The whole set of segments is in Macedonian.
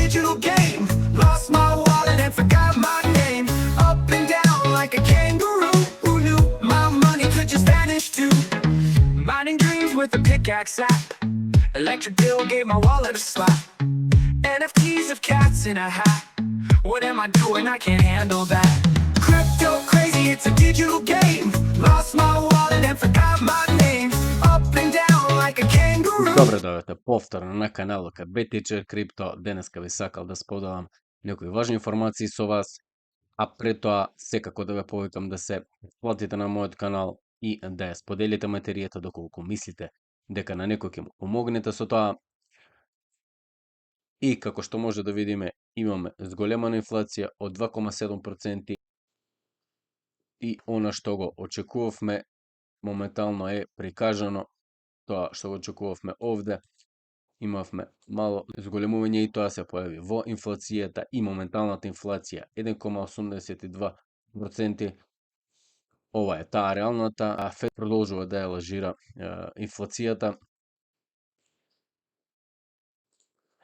digital game. Lost my wallet and forgot my name. Up and down like a kangaroo. Who knew my money could just vanish too? Mining dreams with a pickaxe app. Electric bill gave my wallet a slap. NFTs of cats in a hat. What am I doing? I can't handle that. Crypto crazy, it's a digital game. Lost my wallet and forgot my name. Up and down like a kangaroo. Добре дојдовте повторно на каналот BTC Crypto. Денеска ви сакал да споделам некои важни информации со вас, а пред тоа секако да ве повикам да се платите на мојот канал и да ја споделите материјата доколку мислите дека на некој ќе му помогнете со тоа. И како што може да видиме, имаме зголемана инфлација од 2,7% и она што го очекувавме моментално е прикажано. Тоа што го очекувавме овде, имавме мало зголемување и тоа се појави во инфлацијата и моменталната инфлација 1,82%. Ова е таа реалната, а ФЕД продолжува да ја лажира инфлацијата.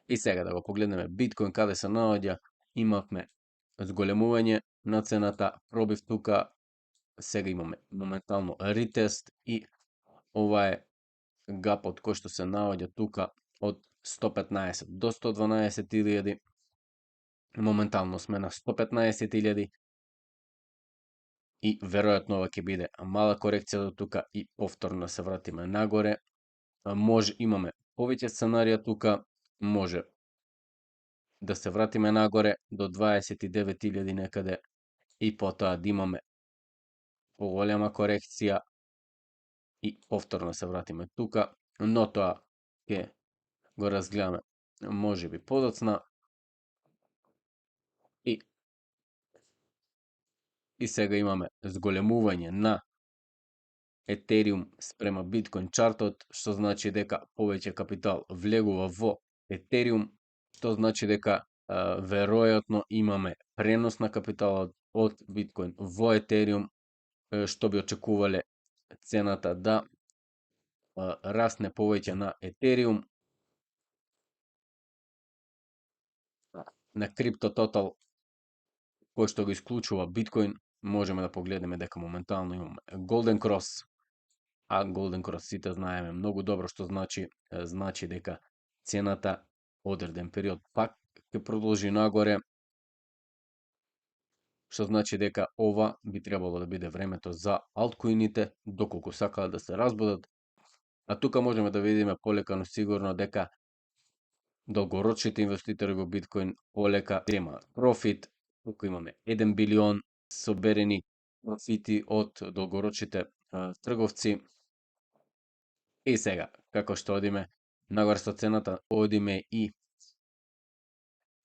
И сега да го погледнеме биткоин каде се наоѓа, имавме зголемување на цената, пробив тука, сега имаме моментално ретест и ова е гапот кој што се наоѓа тука од 115 до 112.000. Моментално сме на 115.000 и веројатно ова ќе биде мала корекција до тука и повторно се вратиме нагоре. Може имаме повеќе сценарија тука, може да се вратиме нагоре до 29.000 некаде и потоа да имаме поголема корекција и повторно се вратиме тука, но тоа ќе го разгледаме можеби подоцна. И сега имаме зголемување на Етериум спрема биткоин чартот, што значи дека повеќе капитал влегува во Етериум, што значи дека веројатно имаме пренос на капиталот од биткоин во Етериум, што би очекувале цената да расне повеќе на Етериум. На CryptoTotal, кој што го исклучува биткоин, можеме да погледнеме дека моментално имаме Golden Cross, а Golden Cross сите знаеме многу добро што значи. Значи дека цената одреден период пак ќе продолжи нагоре, што значи дека ова би требало да биде времето за алткоините, доколку сакаат да се разбудат. А тука можеме да видиме полека но сигурно дека долгорочните инвеститори во биткоин полека земаат профит. Тука имаме 1 билион соберени профити од долгорочните трговци. И сега, како што одиме нагоре со цената, одиме и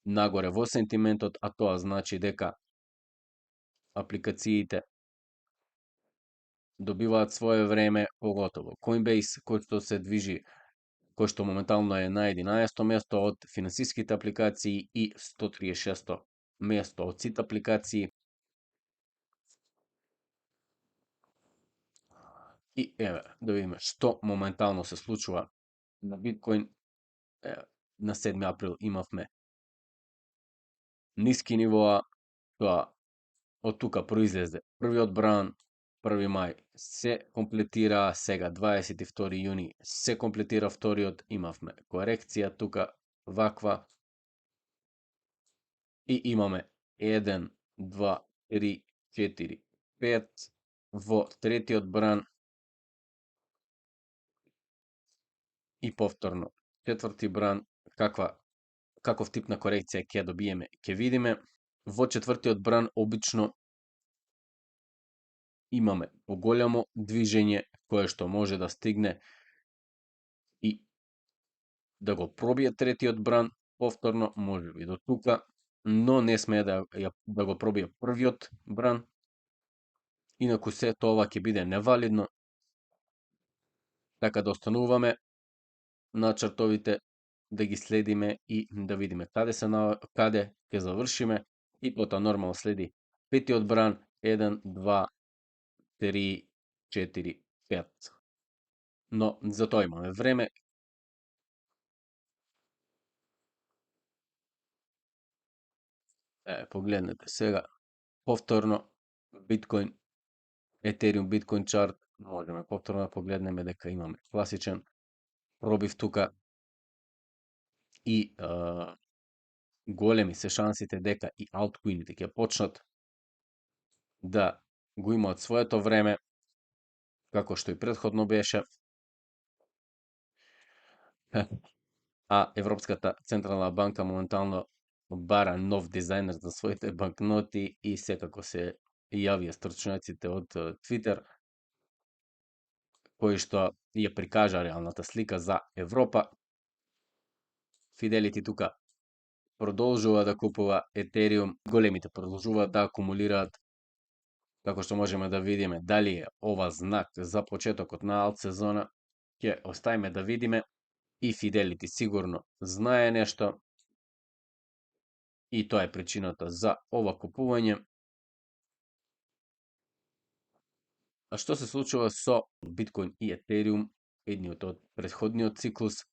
нагоре во сентиментот, а тоа значи дека апликациите добиваат свое време, поготово Coinbase, кој што се движи, кој што моментално е на 11-то место од финансиските апликации и 136-то место од сите апликации. И еве, да видиме што моментално се случува на биткоин. На 7 април имавме ниски нивоа, тоа од тука произлезе првиот бран, 1 мај се комплетира, сега 22 јуни се комплетира вториот, имавме корекција тука ваква и имаме 1, 2, 3, 4, 5 во третиот бран и повторно четврти бран. Каков тип на корекција ќе добиеме, ќе видиме. Во четвртиот бран обично имаме поголемо движење кое што може да стигне и да го пробие третиот бран повторно, можеби до тука, но не смее да го пробие првиот бран. Инаку се тоа ќе биде невалидно. Така да остануваме на чартовите, да ги следиме и да видиме каде ќе завршиме и потоа нормално следи петиот бран 1, 2, 3, 4, 5. Но за тоа имаме време. Погледнете сега повторно Bitcoin, Ethereum, Bitcoin chart, можеме повторно да погледнеме дека имаме класичен пробив тука и големи се шансите дека и алткоините ќе почнат да го имаат своето време, како што и претходно беше. А Европската централна банка моментално бара нов дизајнер за своите банкноти и секако се јавија стручњаците од Twitter, кои што ја прикажа реалната слика за Европа. Fidelity тука продолжува да купува Ethereum, големите продолжуваат да акумулираат, како што можеме да видиме. Дали е ова знак за почетокот на алт сезона, ќе оставиме да видиме. И Fidelity сигурно знае нешто и тоа е причината за ова купување. А што се случува со Bitcoin и Ethereum, едниот од претходниот циклус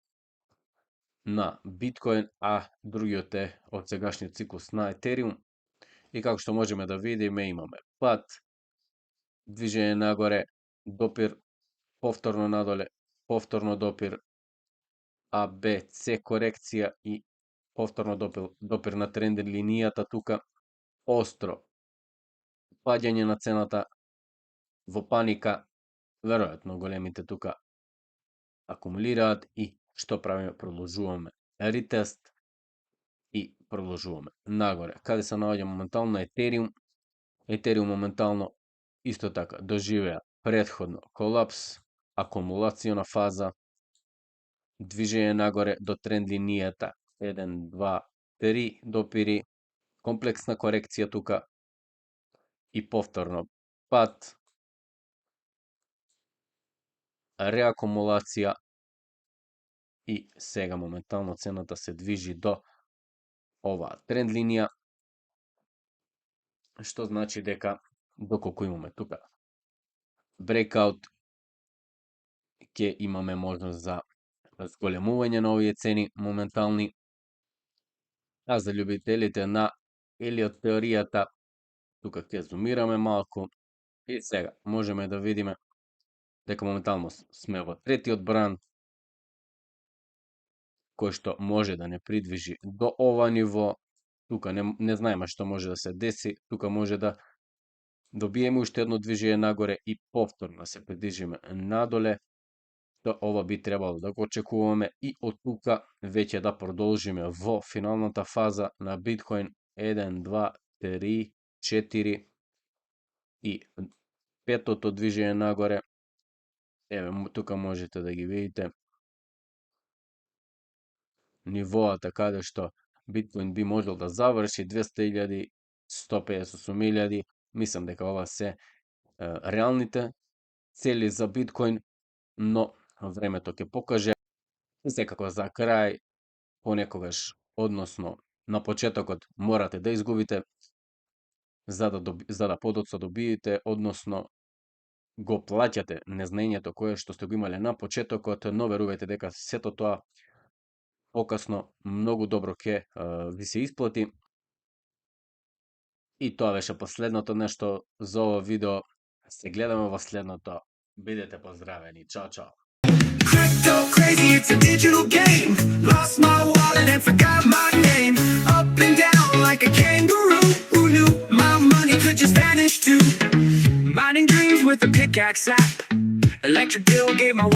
на Bitcoin, а другиот е од сегашниот циклус на Ethereum. И како што можеме да видиме, имаме пат, движење нагоре, допир, повторно надоле, повторно допир, А, Б, С корекција и повторно допир на тренд линијата тука, остро паѓање на цената во паника, веројатно големите тука акумулираат и што правиме? Продолжуваме ретест и продолжуваме нагоре. Каде се наоѓа моментално Ethereum? Ethereum моментално исто така доживеа претходно колапс, акумулациона фаза, движење нагоре до тренд линијата 1, 2, 3 допири, комплексна корекција тука и повторно пат, реакумулација и сега моментално цената се движи до оваа тренд линија, што значи дека доколку имаме тука breakout, ќе имаме можност за зголемување на овие цени моментални. А за љубителите на Елиот теоријата, тука ќе зумираме малку и сега можеме да видиме дека моментално сме во третиот бран, кој што може да не придвижи до ова ниво. Тука не знаеме што може да се деси, тука може да добиеме уште едно движење нагоре и повторно се придвижиме надоле. Ова би требало да го очекуваме и од тука веќе да продолжиме во финалната фаза на Bitcoin 1, 2, 3, 4 и петото движење нагоре. Еве тука можете да ги видите нивоата каде што Bitcoin би можел да заврши 200.000, 158.000. Мислам дека ова се реалните цели за Bitcoin, но времето ќе покаже. И секако за крај, понекогаш, односно на почетокот, морате да изгубите за да подоцна добиете, односно го плаќате незнаењето кое што сте го имале на почетокот, но верувајте дека сето тоа покасно многу добро ќе ви се исплати. И тоа беше последното нешто за ова видео. Се гледаме во следното. Бидете поздравени. Чао, чао. Crypto crazy, it's a digital game. Lost my wallet and forgot my name. Up and down like a kangaroo. Who knew my money could just vanish too? Mining dreams with a pickaxe app. Electric bill gave my